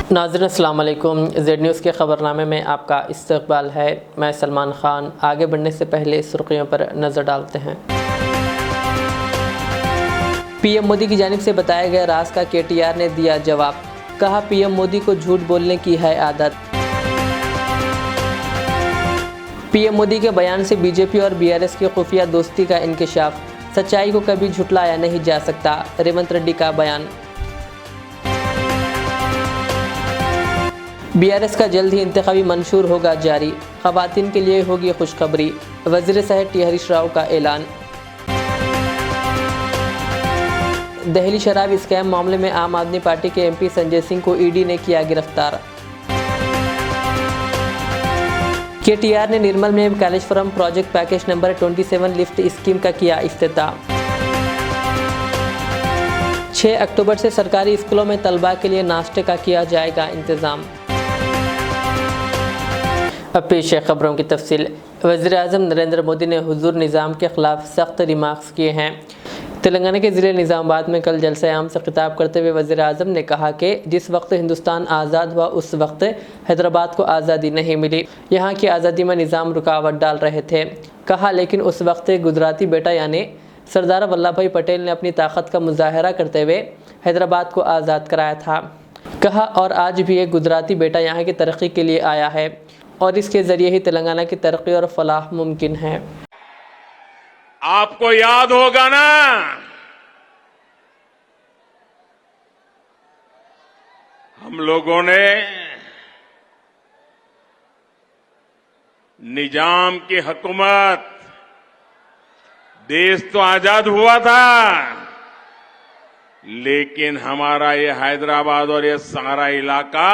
नाज़रीन अस्सलाम वालेकुम। ज़ेड न्यूज़ के ख़बरनामे में आपका इस्तक़बाल है। मैं सलमान ख़ान। आगे बढ़ने से पहले सुर्ख़ियों पर नज़र डालते हैं। पीएम मोदी की जानिब से बताया गया राज का केटीआर ने दिया जवाब। कहा, पीएम मोदी को झूठ बोलने की है आदत। पीएम मोदी के बयान से बीजेपी और बीआरएस की खुफिया दोस्ती का इंकशाफ। सच्चाई को कभी झुटलाया नहीं जा सकता, रेवंत रेड्डी का बयान। बीआरएस का जल्द ही इंतखाबी मंशूर होगा जारी। ख़वातीन के लिए होगी खुशखबरी। वज़ीर सेहत टी हरीश राव का ऐलान। दहली शराब स्कैम मामले में आम आदमी पार्टी के एमपी संजय सिंह को ईडी ने किया गिरफ्तार। केटीआर ने निर्मल में Kaleshwaram project package number 27 lift scheme का किया इफ्तिताह। 6 अक्टूबर से सरकारी स्कूलों में तलबा के लिए नाश्ते का किया जाएगा इंतज़ाम। अब पेश है खबरों की तफसील। वज़ीर-ए-आज़म नरेंद्र मोदी ने हुजूर निज़ाम के ख़िलाफ़ सख्त रिमार्क्स किए हैं। तेलंगाना के ज़िले निज़ामाबाद में कल जलसा आम से खिताब करते हुए वज़ीर-ए-आज़म ने कहा कि जिस वक्त हिंदुस्तान आज़ाद हुआ उस वक्त हैदराबाद को आज़ादी नहीं मिली। यहाँ की आज़ादी में निज़ाम रुकावट डाल रहे थे। कहा, लेकिन उस वक्त गुजराती बेटा यानी सरदार वल्लभ भाई पटेल ने अपनी ताकत का मुजाहरा करते हुए हैदराबाद को आज़ाद कराया था। कहा, और आज भी एक गुजराती बेटा यहाँ की तरक्की के लिए आया है और इसके ज़रिए ही तेलंगाना की तरक्की और फलाह मुमकिन है। आपको याद होगा ना, हम लोगों ने निजाम की हुकूमत, देश तो आजाद हुआ था लेकिन हमारा ये हैदराबाद और ये सारा इलाका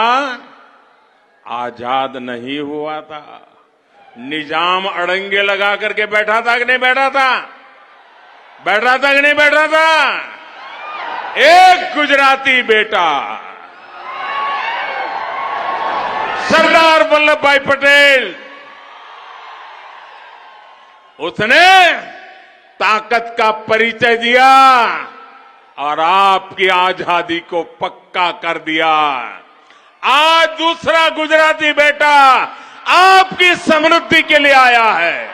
आजाद नहीं हुआ था। निजाम अड़ंगे लगा करके बैठा था कि नहीं बैठा था? बैठा था कि नहीं बैठा था? एक गुजराती बेटा सरदार वल्लभ भाई पटेल, उसने ताकत का परिचय दिया और आपकी आजादी को पक्का कर दिया। आज दूसरा गुजराती बेटा आपकी समृद्धि के लिए आया है,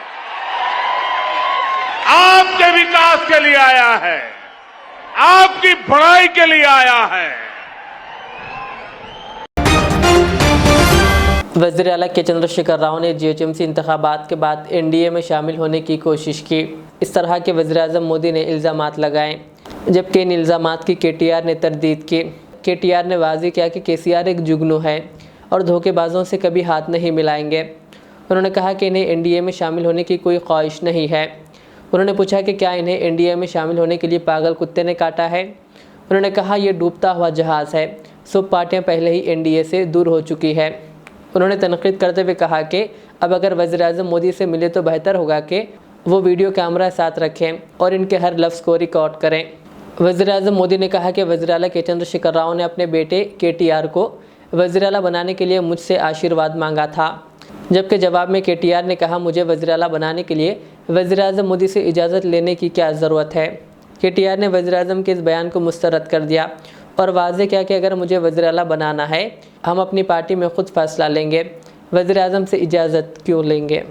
आपके विकास के लिए आया है, आपकी बढ़ाई के लिए आया है। वज़ीर आला के चंद्रशेखर राव ने जीएचएमसी इंतखाबात के बाद एनडीए में शामिल होने की कोशिश की। इस तरह के वज़ीर-ए-आज़म मोदी ने इल्ज़ामात लगाए, जबकि इन इल्ज़ामात की केटीआर ने तरदीद की। केटीआर ने वाज़ेह किया कि केसीआर एक जुगनू है और धोखेबाजों से कभी हाथ नहीं मिलाएंगे। उन्होंने कहा कि इन्हें एनडीए में शामिल होने की कोई ख्वाहिश नहीं है। उन्होंने पूछा कि क्या इन्हें एनडीए में शामिल होने के लिए पागल कुत्ते ने काटा है। उन्होंने कहा, यह डूबता हुआ जहाज़ है, सब पार्टियां पहले ही एनडीए से दूर हो चुकी है। उन्होंने तनकीद करते हुए कहा कि अब अगर वज़ीर-ए-आज़म मोदी से मिले तो बेहतर होगा कि वो वीडियो कैमरा साथ रखें और इनके हर लफ्ज़ को रिकॉर्ड करें। वज़ीर-ए-आज़म मोदी ने कहा कि वज़ीर आला के चंद्रशेखर राव ने अपने बेटे केटीआर को वज़ीर आला बनाने के लिए मुझसे आशीर्वाद मांगा था, जबकि जवाब में केटीआर ने कहा, मुझे वज़ीर आला बनाने के लिए वज़ीर-ए-आज़म मोदी से इजाज़त लेने की क्या ज़रूरत है। केटीआर ने वज़ीर-ए-आज़म के इस बयान को मुस्तरद कर दिया और वाज़ेह किया कि अगर मुझे वज़ीर आला बनाना है हम अपनी पार्टी में खुद फैसला लेंगे, वज़ीर-ए-आज़म से इजाज़त क्यों लेंगे।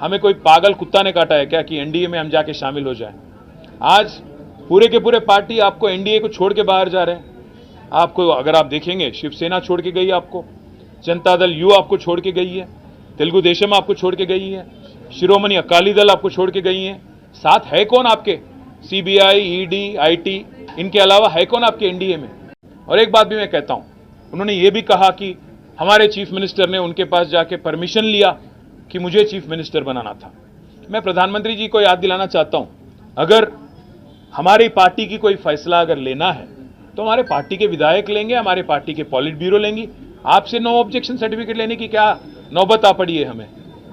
हमें कोई पागल कुत्ता ने काटा है क्या कि एनडीए में हम जाके शामिल हो जाएं? आज पूरे के पूरे पार्टी आपको एनडीए को छोड़ के बाहर जा रहे हैं। आपको अगर आप देखेंगे, शिवसेना छोड़ के गई, आपको जनता दल यू आपको छोड़ के गई है, तेलुगु देशम आपको छोड़ के गई है, शिरोमणि अकाली दल आपको छोड़ के गई है। साथ है कौन आपके? सीबीआई, ईडी, आईटी, इनके अलावा है कौन आपके एनडीए में? और एक बात भी मैं कहता हूं, उन्होंने ये भी कहा कि हमारे चीफ मिनिस्टर ने उनके पास जाके परमिशन लिया कि मुझे चीफ मिनिस्टर बनाना था। मैं प्रधानमंत्री जी को याद दिलाना चाहता हूं, अगर हमारी पार्टी की कोई फैसला अगर लेना है तो हमारे पार्टी के विधायक लेंगे, हमारे पार्टी के पॉलिट ब्यूरो लेंगी। आपसे नो ऑब्जेक्शन सर्टिफिकेट लेने की क्या नौबत आ पड़ी है?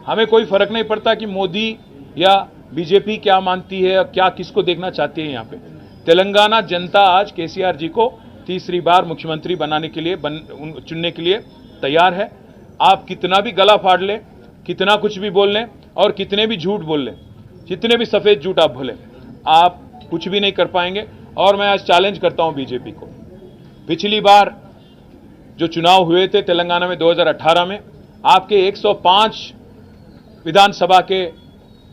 हमें कोई फर्क नहीं पड़ता कि मोदी या बीजेपी क्या मानती है, क्या किसको देखना चाहती है। यहाँ पे तेलंगाना जनता आज केसीआर जी को तीसरी बार मुख्यमंत्री बनाने के लिए चुनने के लिए तैयार है। आप कितना भी गला फाड़ लें, कितना कुछ भी बोल लें और कितने भी झूठ बोल लें, जितने भी सफेद झूठ आप बोलें, आप कुछ भी नहीं कर पाएंगे। और मैं आज चैलेंज करता हूं बीजेपी को, पिछली बार जो चुनाव हुए थे तेलंगाना में 2018 में, आपके 105 विधानसभा के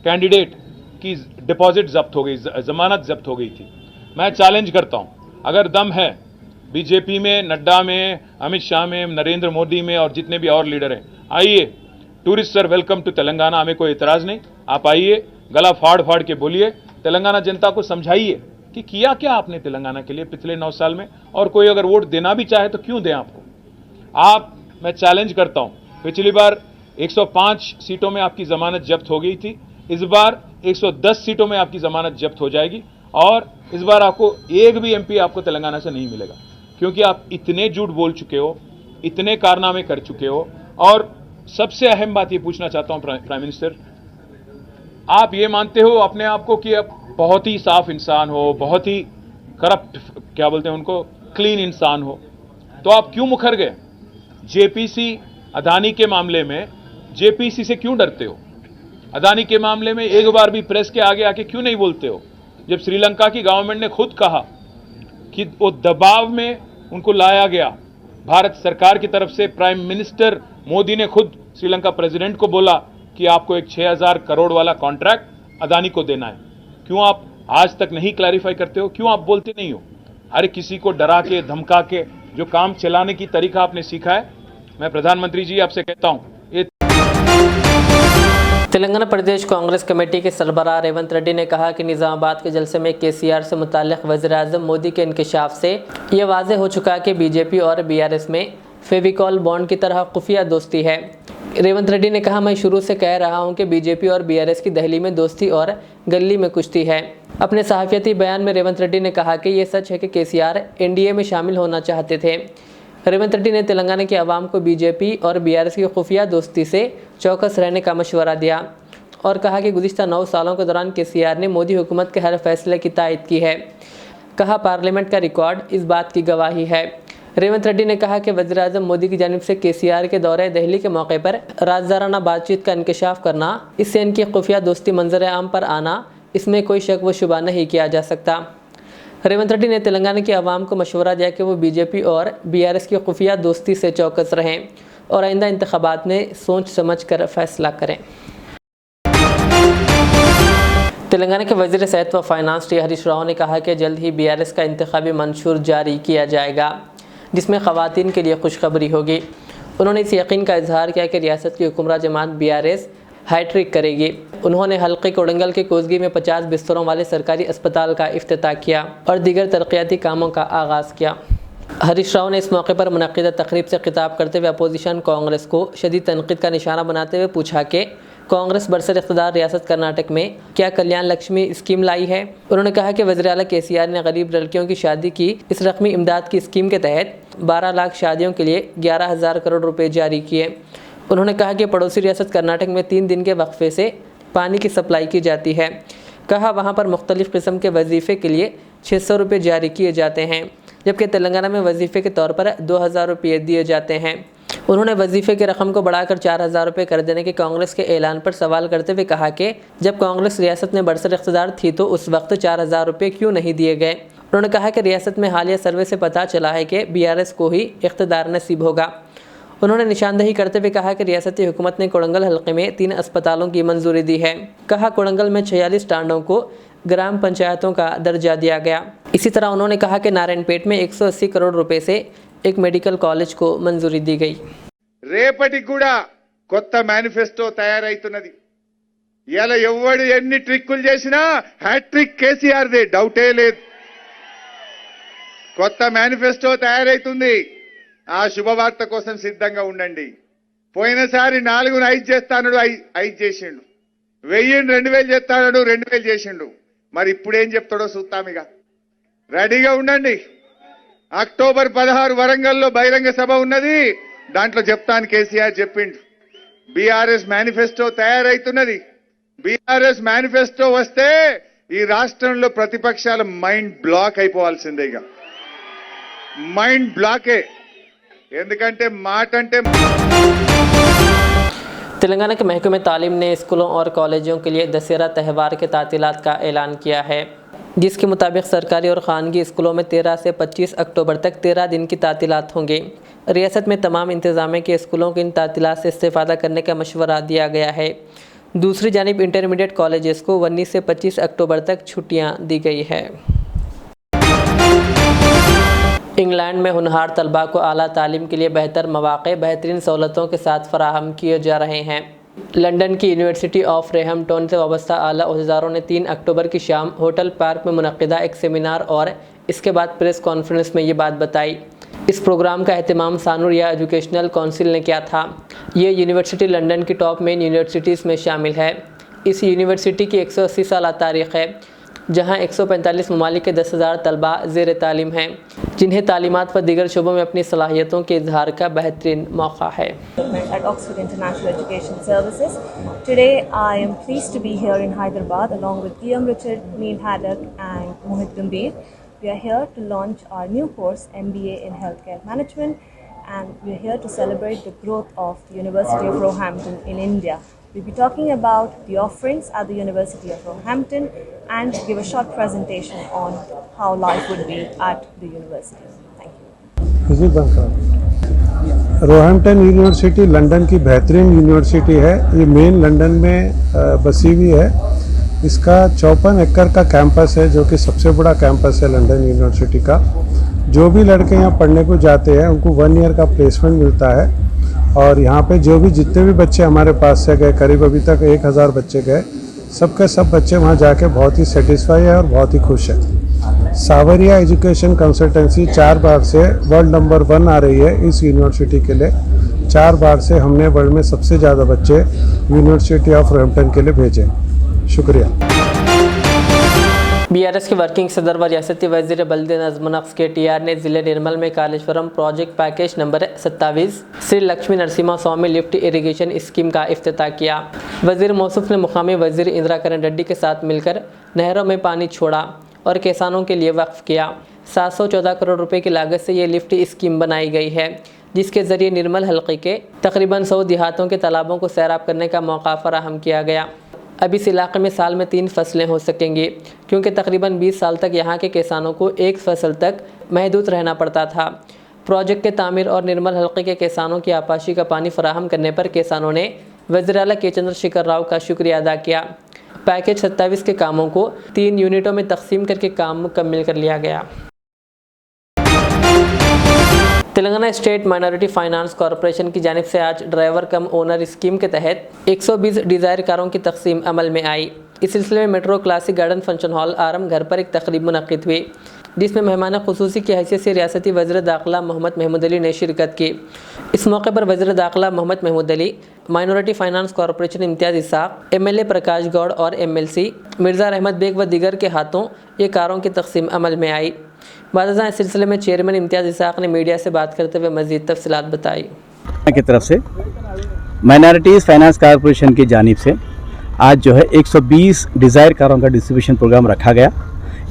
कैंडिडेट की डिपॉजिट जब्त हो गई, जमानत जब्त हो गई थी। मैं चैलेंज करता हूं, अगर दम है बीजेपी में, नड्डा में, अमित शाह में, नरेंद्र मोदी में और जितने भी और लीडर हैं, आइए, tourist sir welcome to Telangana, हमें कोई इतराज नहीं, आप आइए, गला फाड़ फाड़ के बोलिए, तेलंगाना जनता को समझाइए कि किया क्या आपने तेलंगाना के लिए पिछले 9 साल में, और कोई अगर वोट देना भी चाहे तो क्यों दें आपको। मैं चैलेंज करता हूं, पिछली बार 105 सीटों में आपकी जमानत जब्त हो गई थी, इस बार 110 सीटों में आपकी जमानत जब्त हो जाएगी, और इस बार आपको एक भी एमपी आपको तेलंगाना से नहीं मिलेगा, क्योंकि आप इतने झूठ बोल चुके हो, इतने कारनामे कर चुके हो। और सबसे अहम बात ये पूछना चाहता हूं प्राइम मिनिस्टर, आप ये मानते हो अपने आप को कि आप बहुत ही साफ इंसान हो, बहुत ही करप्ट, क्या बोलते हैं उनको, क्लीन इंसान हो, तो आप क्यों मुखर गए? जेपीसी अदानी के मामले में जेपीसी से क्यों डरते हो? अदानी के मामले में एक बार भी प्रेस के आगे आके क्यों नहीं बोलते हो? जब श्रीलंका की गवर्नमेंट ने खुद कहा कि वो दबाव में उनको लाया गया, भारत सरकार की तरफ से प्राइम मिनिस्टर मोदी ने खुद श्रीलंका प्रेसिडेंट को बोला कि आपको एक 6000 करोड़ वाला कॉन्ट्रैक्ट अदानी को देना है, क्यों आप आज तक नहीं क्लैरिफाई करते हो? क्यों आप बोलते नहीं हो? अरे किसी को डरा के धमका के जो काम चलाने की तरीका आपने सीखा है, मैं प्रधानमंत्री जी आपसे कहता हूं, ये तेलंगाना प्रदेश कांग्रेस कमेटी के सरबराह रेवंत रेड्डी ने कहा कि निजामाबाद के जलसे में केसीआर से मुताल्लिक वज़ीर-ए-आज़म मोदी के इंकशाफ से यह वाज़ेह हो चुका है कि बीजेपी और बीआरएस में फेविकॉल बॉन्ड की तरह खुफिया दोस्ती है। रेवंत रेड्डी ने कहा, मैं शुरू से कह रहा हूं कि बीजेपी और बीआरएस की दहली में दोस्ती और गली में कुश्ती है। अपने सहाफ़ियती बयान में रेवंत रेड्डी ने कहा कि यह सच है कि केसीआर एनडीए में शामिल होना चाहते थे। रेवंत रेड्डी ने तेलंगाना के अवाम को बीजेपी और बीआरएस की खुफिया दोस्ती से चौकस रहने का मशवरा दिया और कहा कि गुज़िश्ता 9 सालों के दौरान केसीआर ने मोदी हुकूमत के हर फैसले की तायद की है। कहा, पार्लियामेंट का रिकॉर्ड इस बात की गवाही है। रेवंत रेड्डी ने कहा कि वज़ीर-ए-आज़म मोदी की जानिब से केसीआर के दौरे दिल्ली के मौके पर राजदाराना बातचीत का इंकशाफ करना, इससे इनकी खुफिया दोस्ती मंजर आम पर आना, इसमें कोई शक व शुबा नहीं किया जा सकता। रेवंत रेड्डी ने तेलंगाना के अवाम को मशवरा दिया कि वो बीजेपी और बीआरएस की खुफिया दोस्ती से चौकस रहें और आइंदा इंतखाबात में सोच समझ कर फैसला करें। तेलंगाना के वज़ीर सेहत व फाइनेंस टी हरीश राव ने कहा कि जल्द ही बीआरएस का इंतखाबी मंशूर जारी किया जाएगा, जिसमें ख़वातीन के लिए खुशखबरी होगी। उन्होंने इस यकीन का इजहार किया कि रियासत की हुक्मरान जमात बीआरएस हैट्रिक करेगी। उन्होंने हल्के कोडंगल के कोसगी में 50 बिस्तरों वाले सरकारी अस्पताल का इफ्तिताह किया और दीगर तरक्याती कामों का आगाज़ किया। हरीश राव ने इस मौके पर मुनक़िदा तकरीब से खिताब करते हुए अपोजिशन कांग्रेस को शदीद तनक़ीद का निशाना बनाते हुए पूछा कि कांग्रेस बरसर इक़्तिदार रियासत कर्नाटक में क्या कल्याण लक्ष्मी स्कीम लाई है। उन्होंने कहा कि वज़ीर आला केसीआर ने गरीब लड़कियों की शादी की इस रकमी इमदाद की स्कीम के तहत 12 लाख शादियों के लिए 11,000 करोड़ रुपये जारी किए। उन्होंने कहा कि पड़ोसी रियासत कर्नाटक में 3 दिन के वक्फे से पानी की सप्लाई की जाती है। कहा, वहाँ पर मुख्तलिफ़ किस्म के वजीफ़े के लिए 600 रुपये जारी किए जाते हैं, जबकि तेलंगाना में वजीफ़े के तौर पर 2,000 रुपये दिए जाते हैं। उन्होंने वजीफ़े की रकम को बढ़ाकर 4,000 रुपये कर देने के कांग्रेस के ऐलान पर सवाल करते हुए कहा कि जब कांग्रेस रियासत में बरसर इक़्तिदार थी तो उस वक्त 4,000 रुपये क्यों नहीं दिए गए। उन्होंने कहा कि रियासत में हालिया सर्वे से पता चला है कि बीआरएस को ही इक़्तिदार नसीब होगा। उन्होंने निशानदही करते हुए कहा कि रियासती हुकूमत ने कोडंगल हल्के में 3 अस्पतालों की मंजूरी दी है। कहा, कोडंगल में 46 टांडों को ग्राम पंचायतों का दर्जा दिया गया। इसी तरह उन्होंने कहा कि नारायणपेट में 180 करोड़ रुपए से एक मेडिकल कॉलेज को मंजूरी दी गई। రేపటికి కూడా కొత్త మేనిఫెస్టో తయారైతున్నది. ఇయాల ఎవడు ఎన్ని ట్రిక్కులు చేసినా హ్యాట్రిక్ కేసీఆర్ దే, డౌటే లేదు. కొత్త మేనిఫెస్టో తయారైతుంది. ఆ శుభవార్త కోసం సిద్ధంగా ఉండండి. పోయినసారి 4ను 5 చేస్తానడు, 5 చేసిండు. 1000 2000 చేస్తానడు, 2000 చేసిండు. మరి ఇప్పుడేం చెప్తాడో చూస్తామిగా. రెడీగా ఉండండి. అక్టోబర్ 16 వరంగల్లో బహిరంగ సభ ఉన్నది. దాంట్లో చెప్తాను కేసీఆర్ చెప్పిండు. బీఆర్ఎస్ మేనిఫెస్టో తయారైతున్నది. బీఆర్ఎస్ మేనిఫెస్టో వస్తే ఈ రాష్ట్రంలో ప్రతిపక్షాల మైండ్ బ్లాక్ అయిపోవాల్సిందేగా. మైండ్ బ్లాకే. ఎందుకంటే మాట అంటే तेलंगाना के महकमे तालीम ने स्कूलों और कॉलेजों के लिए दशहरा त्यौहार के तातीलात का ऐलान किया है। जिसके मुताबिक सरकारी और खानगी स्कूलों में 13 से 25 अक्टूबर तक 13 दिन की तातीलात होंगे। रियासत में तमाम इंतजाम के स्कूलों को इन तातीलात से इस्तेफादा करने का मशवरा दिया गया है। दूसरी जानिब इंटरमीडिएट कॉलेजेस को 19 से 25 अक्टूबर तक छुट्टियां दी गई है। इंग्लैंड में होनहार तलबा को आला तालीम के लिए बेहतर मौक़े बेहतरीन सहूलतों के साथ फराहम किए जा रहे हैं। लंदन की यूनिवर्सिटी ऑफ रैमटन से वाबस्ता आला ओहदेदारों ने 3 अक्टूबर की शाम होटल पार्क में मुनक़िदा एक सेमिनार और इसके बाद प्रेस कॉन्फ्रेंस में ये बात बताई। इस प्रोग्राम का एहतमाम सानुरिया एजुकेशनल काउंसिल ने किया था। ये यूनिवर्सिटी लंदन की टॉप मेन यूनिवर्सिटीज़ में शामिल है। इस यूनिवर्सिटी की 180 साल तारीख़ है, जहाँ 145 ममालिक के 10,000 तलबा ज़ेर तालीम हैं, जिन्हें तालीमात व दीगर शोबों में अपनी सलाहियतों के इजहार का बेहतरीन मौका है। At Oxford International Education Services. Today I am pleased to be here in Hyderabad along with Guillaume Richard, Neil Haddock and Mohit Gambhir. We are here to launch our new course MBA in Healthcare Management, and we are here to celebrate the growth of the University of Roehampton in India. We'll be talking about the offerings at the University of Roehampton and give a short presentation on how life would be at the university. Thank you. Roehampton university London की बेहतरीन university है। ये main London में बसी हुई है। इसका 54 एकड़ का कैंपस है, जो कि सबसे बड़ा कैंपस है लंदन यूनिवर्सिटी का। जो भी लड़के यहाँ पढ़ने को जाते हैं उनको 1 ईयर का प्लेसमेंट मिलता है। और यहाँ पे जितने भी बच्चे हमारे पास से गए, करीब अभी तक 1000 बच्चे गए, सबके सब बच्चे वहाँ जाके बहुत ही सेटिस्फाई है और बहुत ही खुश है। सावरिया एजुकेशन कंसल्टेंसी 4 बार से वर्ल्ड नंबर 1 आ रही है इस यूनिवर्सिटी के लिए। 4 बार से हमने वर्ल्ड में सबसे ज़्यादा बच्चे यूनिवर्सिटी ऑफ रोहैम्पटन के लिए भेजे। शुक्रिया। BRS के वर्किंग सदर व रियासती वज़ीर बल्द नज़्म नफ्स KTR ने ज़िले निर्मल में Kaleshwaram project package number 27 Shri Lakshmi Narasimha Swamy lift irrigation scheme का इफ्तिताह किया। वज़ीर मौसूफ ने मुकामी वज़ीर इंदिरा करण रेड्डी के साथ मिलकर नहरों में पानी छोड़ा और किसानों के लिए वक्फ किया। 714 करोड़ रुपए की लागत से ये लिफ्ट स्कीम बनाई गई है, जिसके ज़रिए निर्मल हल्के के तकरीबन 100 देहातों के तालाबों को सैराब करने का मौका फराहम किया गया। अब इस इलाके में साल में 3 फसलें हो सकेंगी, क्योंकि तकरीबन 20 साल तक यहाँ के किसानों को एक फसल तक महदूद रहना पड़ता था। प्रोजेक्ट के तामीर और निर्मल हल्के के किसानों की आपाशी का पानी फराहम करने पर किसानों ने वज़ीर आला के चंद्रशेखर राव का शुक्रिया अदा किया। पैकेज 27 के कामों को 3 यूनिटों में तकसीम करके काम मुकम्मल कर लिया गया। Telangana state minority finance corporation की जानिब से आज ड्राइवर कम ओनर स्कीम के तहत 120 डिज़ायर कारों की तकसीम अमल में आई। इस सिलसिले में metro classic garden function hall Aram Ghar पर एक तकरीब मुनक़िद हुई, जिसमें मेहमान खुसूसी की हैसियत से रियासती वज़ीर दाखिला मोहम्मद महमूद अली ने शिरकत की। इस मौके पर वज़ीर दाखिला Mohammed Mahmood Ali, minority finance corporation Imtiaz Ishaq, MLA Prakash Goud और MLC मिर्ज़ा रहमत बेग व दीगर के हाथों ये कारों की तकसीम अमल में आई। बादशाह इस सिलसिले में चेयरमैन इम्तियाज़ इसाक ने मीडिया से बात करते हुए मज़ीद तफसीलात बताई। की तरफ से माइनॉरिटीज़ फाइनेंस कॉरपोरेशन की जानिब से आज जो है 120 डिज़ायर कारों का डिस्ट्रीब्यूशन प्रोग्राम रखा गया।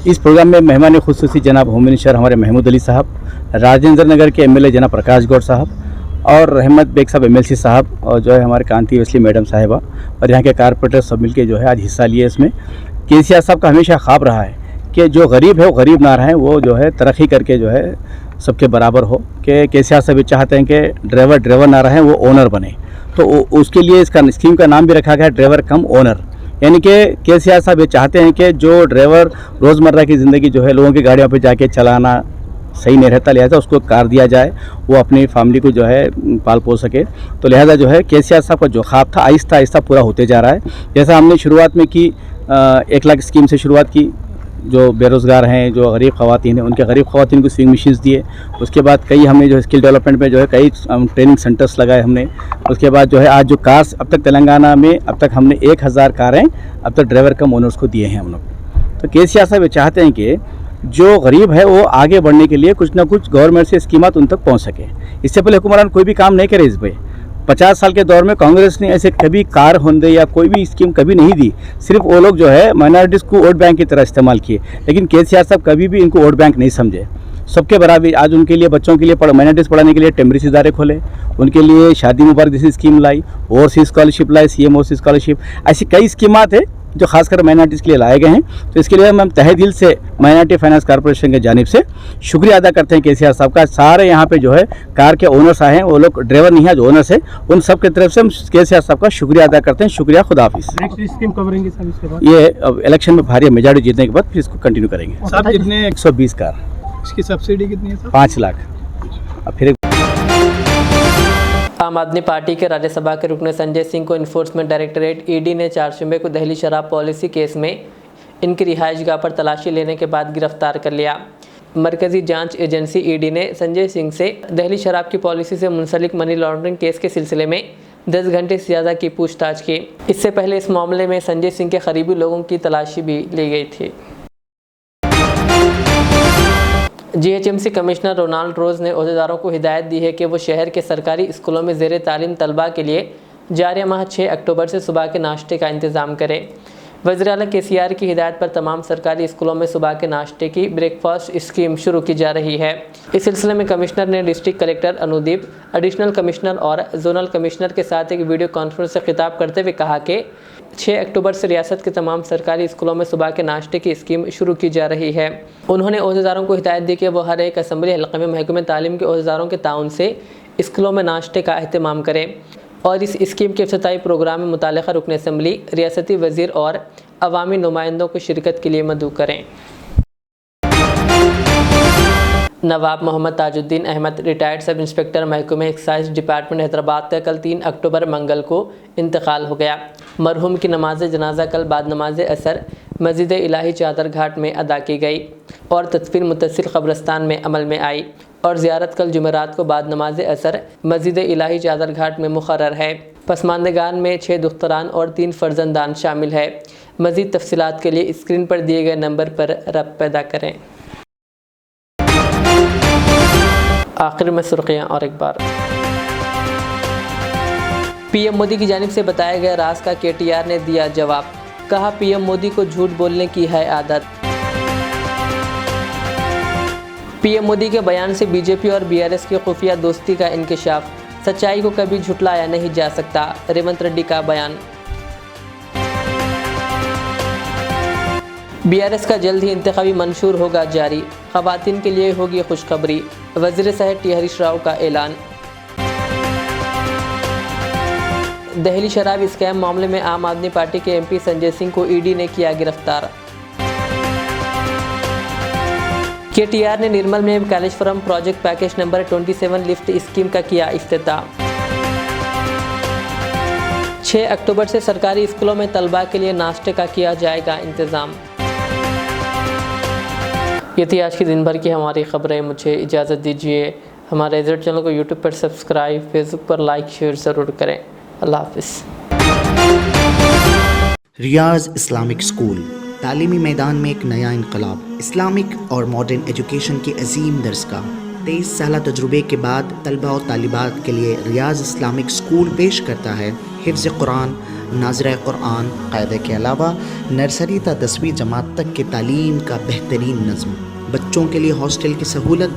इस प्रोग्राम में मेहमान खुसूसी जनाब होम मिनिस्टर हमारे महमूद अली साहब, राजेंद्र नगर के MLA जनाब प्रकाश गौड़ साहब और रहमत बेग साहब MLC साहब और जो है हमारे कांति वेस्ली मैडम साहिबा और यहाँ के कारपोरेटर सब मिलके जो है आज हिस्सा लिए। इसमें KCR साहब का हमेशा ख्वाब रहा है कि जो गरीब है वो गरीब ना रहे, वो जो है तरक्की करके जो है सबके बराबर हो। कि KCR साहब चाहते हैं कि ड्राइवर ना रहे, वो ओनर बने। तो उसके लिए इसका स्कीम का नाम भी रखा गया ड्राइवर कम ओनर। यानी कि KCR साहब ये चाहते हैं कि जो ड्राइवर रोज़मर्रा की ज़िंदगी जो है लोगों की गाड़ियों पर जाके चलाना सही नहीं रहता, लिहाजा उसको कार दिया जाए, वो अपनी फैमिली को जो है पाल पोस सके। तो लिहाजा जो है KCR साहब का जो ख्वाब था आहिस्ता आहिस्ता पूरा होते जा रहा है। जैसा हमने शुरुआत में की 1 लाख स्कीम से शुरुआत की। जो बेरोज़गार हैं, जो गरीब ख़वातीन हैं, उनके गरीब ख़वातीन को स्विंग मशीन्स दिए। उसके बाद कई हमने जो स्किल डेवलपमेंट में जो है कई ट्रेनिंग सेंटर्स लगाए हमने। उसके बाद जो है आज जो कार्स अब तक तेलंगाना में अब तक हमने 1000 कारें अब तक ड्राइवर कम ओनर्स को दिए हैं हम लोग। तो KCR साहब ये चाहते हैं कि जो गरीब है वो आगे बढ़ने के लिए कुछ ना कुछ गवर्नमेंट से स्कीमात उन तक पहुँच सके। इससे पहले हुक्मरान कोई भी काम नहीं करे इस पर। 50 साल के दौर में कांग्रेस ने ऐसे कभी कार होंदे या कोई भी स्कीम कभी नहीं दी। सिर्फ वो लोग जो है माइनॉरिटीज़ को वोट बैंक की तरह इस्तेमाल किए, लेकिन KCR साहब कभी भी इनको वोट बैंक नहीं समझे। सबके बराबर आज उनके लिए बच्चों के लिए माइनॉरिटीज़ पढ़ाने के लिए टेम्परेरी इदारे खोले, उनके लिए शादी मुबारक जैसी स्कीम लाई, ओवरसीज स्कॉलरशिप लाई, CM ओवरसीज स्कॉलरशिप, ऐसी कई स्कीमात है जो खासकर माइनॉरिटीज़ के लिए लाए गए हैं। तो इसके लिए हम तहे दिल से माइनॉरिटी फाइनेंस कॉर्पोरेशन की जानिब से शुक्रिया अदा करते हैं केसीआर साहब का। सारे यहाँ पे जो है कार के ओनर्स आए हैं, वो लोग ड्राइवर नहीं है, जो ओनर्स है, उन सब की तरफ से हम केसीआर साहब का शुक्रिया अदा करते हैं। शुक्रिया, खुदा हाफिज़। नेक्स्ट स्कीम कवरेंगे सर इसके बाद? ये अब इलेक्शन में भारी मेजॉरिटी जीतने के बाद फिर इसको कंटिन्यू करेंगे। साहब कितने 120 कार, इसकी सब्सिडी कितनी है सर? 5 लाख। अब फिर आम आदमी पार्टी के राज्यसभा के रुकन संजय सिंह को इन्फोर्समेंट डायरेक्टरेट ईडी ने 4 जुम्मे को दहली शराब पॉलिसी केस में इनकी रिहाइशगाह पर तलाशी लेने के बाद गिरफ्तार कर लिया। मरकजी जांच एजेंसी ईडी ने संजय सिंह से दहली शराब की पॉलिसी से मुंसलिक मनी लॉन्ड्रिंग केस के सिलसिले में 10 घंटे से ज़्यादा की पूछताछ की। इससे पहले इस मामले में संजय सिंह के करीबी लोगों की तलाशी भी ली गई थी। जीएचएमसी कमिश्नर रोनाल्ड रोज़ ने ओहदेदारों को हिदायत दी है कि वो शहर के सरकारी स्कूलों में ज़ेर तालीम तलबा के लिए जारी माह 6 अक्टूबर से सुबह के नाश्ते का इंतज़ाम करें। वज़ीर-ए-आला केसीआर की हिदायत पर तमाम सरकारी स्कूलों में सुबह के नाश्ते की ब्रेकफास्ट स्कीम शुरू की जा रही है। इस सिलसिले में कमिश्नर ने district collector Anudeep, additional commissioner और जोनल कमिश्नर के साथ एक वीडियो कॉन्फ्रेंस से खिताब करते हुए कहा कि 6 अक्टूबर से रियासत के तमाम सरकारी स्कूलों में सुबह के नाश्ते की स्कीम शुरू की जा रही है। उन्होंने ओहदेदारों को हिदायत दी कि वो हर एक असम्बली हल्के में महकमे तालीम के ओहदेदारों के ताउन से स्कूलों में नाश्ते का अहतमाम करें और इस स्कीम के इफ्तिताई प्रोग्राम में मुतालिका रुकन असम्बली, रियासती वज़ीर और अवामी नुमाइंदों को शिरकत के लिए मदऊ करें। Nawab Mohammed Tajuddin Ahmed retired sub inspector महकमे एक्साइज डिपार्टमेंट हैदराबाद का कल 3 अक्टूबर मंगल को इंतकाल हो गया। मरहूम की नमाज जनाजा कल बाद नमाज असर मस्जिद इलाही चादर घाट में अदा की गई और तदफीन मुत्तसिल कब्रस्तान में अमल में आई और ज़ियारत कल जुमेरात को बाद नमाज असर मस्जिद इलाही चादर घाट में मुकर्रर है। पसमानदगान में 6 दुख्तरान और 3 फर्जंदान शामिल है। मज़ीद तफसीलात के लिए स्क्रीन पर दिए गए नंबर पर रब्त पैदा करें। आखिर में सुर्खियाँ और एक बार। पीएम मोदी की जानिब से बताया गया राज का केटीआर ने दिया जवाब। कहा पीएम मोदी को झूठ बोलने की है आदत। पीएम मोदी के बयान से बीजेपी और बीआरएस की खुफिया दोस्ती का इंकशाफ। सच्चाई को कभी झुटलाया नहीं जा सकता, रेवंत रेड्डी का बयान। बीआरएस का जल्द ही इंतखाबी मंशूर होगा जारी। ख़वातीन के लिए होगी खुशखबरी। वज़ीर साहब टी हरीश राव का ऐलान। दहली शराब स्कैम मामले में आम आदमी पार्टी के एमपी संजय सिंह को ईडी ने किया गिरफ्तार। केटीआर ने निर्मल में Kaleshwaram project package number 27 lift scheme का किया इफ्तिताह। 6 अक्टूबर से सरकारी स्कूलों में तलबा के लिए नाश्ते का किया जाएगा इंतज़ाम। ये थी आज की दिन भर की हमारी खबरें। मुझे इजाज़त दीजिए। हमारे रिजल्ट चैनल को यूट्यूब पर सब्सक्राइब, फेसबुक पर लाइक शेयर ज़रूर करें। अल्लाह हाफिज़। रियाज इस्लामिक स्कूल तालीमी मैदान में एक नया इनकलाब। इस्लामिक और मॉडर्न एजुकेशन की अजीम दरसगाह। 23 साल तजुर्बे के बाद तलबा और तालिबात के लिए रियाज इस्लामिक स्कूल पेश करता है हिफ्ज़ कुरान, नाज़िरा कुरान, क़ायदे के अलावा नर्सरी ता 10वीं जमात तक की तालीम का बेहतरीन नज़्म। बच्चों के लिए हॉस्टल की सहूलत,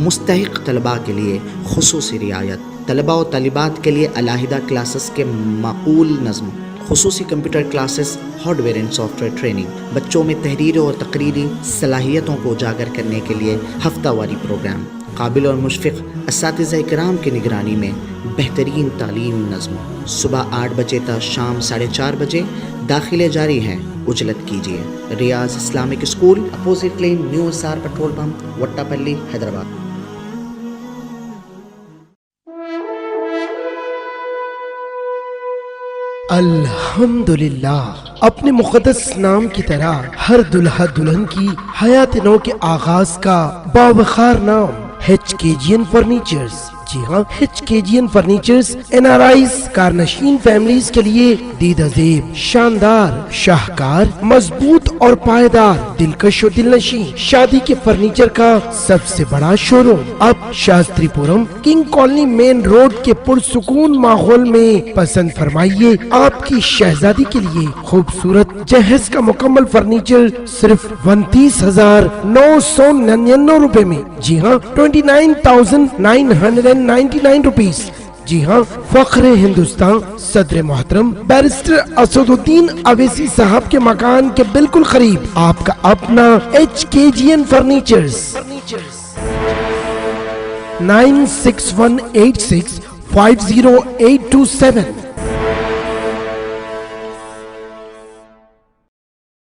मुस्तहिक़ तलबा के लिए खुसूसी रियायत, तलबा और तालिबात के लिए अलहदा क्लासेस के माकूल नज़्म, खुसूसी computer classes, hardware and software training. बच्चों में तहरीर और तकरीरी सलाहियतों को उजागर करने के लिए हफ्तावारी प्रोग्राम। काबिल और मुशफ़िक़ असातिज़ा इकराम की निगरानी में बेहतरीन तालीम नज़्म। सुबह 8 बजे तक शाम 4:30 बजे दाखिले जारी हैं। उजलत कीजिए। Riyaz Islamic school, opposite lane, new SR petrol pump, Vattapally, Hyderabad. अल्हम्दुलिल्लाह। अपने मुक़द्दस नाम की तरह हर दुल्हा दुल्हन की हयात नौ के आगाज का बावखार नाम HKGN फर्नीचर्स। जी हाँ, HKGN फर्नीचर्स NRIs कारनशीन फैमिलीज के लिए दीदाजेब, शानदार, शाहकार, मजबूत और पायदार, दिलकश और दिलनशी शादी के फर्नीचर का सबसे बड़ा शोरूम अब Shastripuram king colony main road के पुरसुकून माहौल में। पसंद फरमाइए आपकी शहजादी के लिए खूबसूरत जहेज का मुकम्मल फर्नीचर सिर्फ 29,999 रुपए में। जी हाँ, 29,999 रुपीज। जी हाँ, फख्र हिंदुस्तान सदर मोहतरम बैरिस्टर असदुद्दीन अवैसी साहब के मकान के बिल्कुल करीब आपका अपना HKGN फर्नीचर्स 9618650827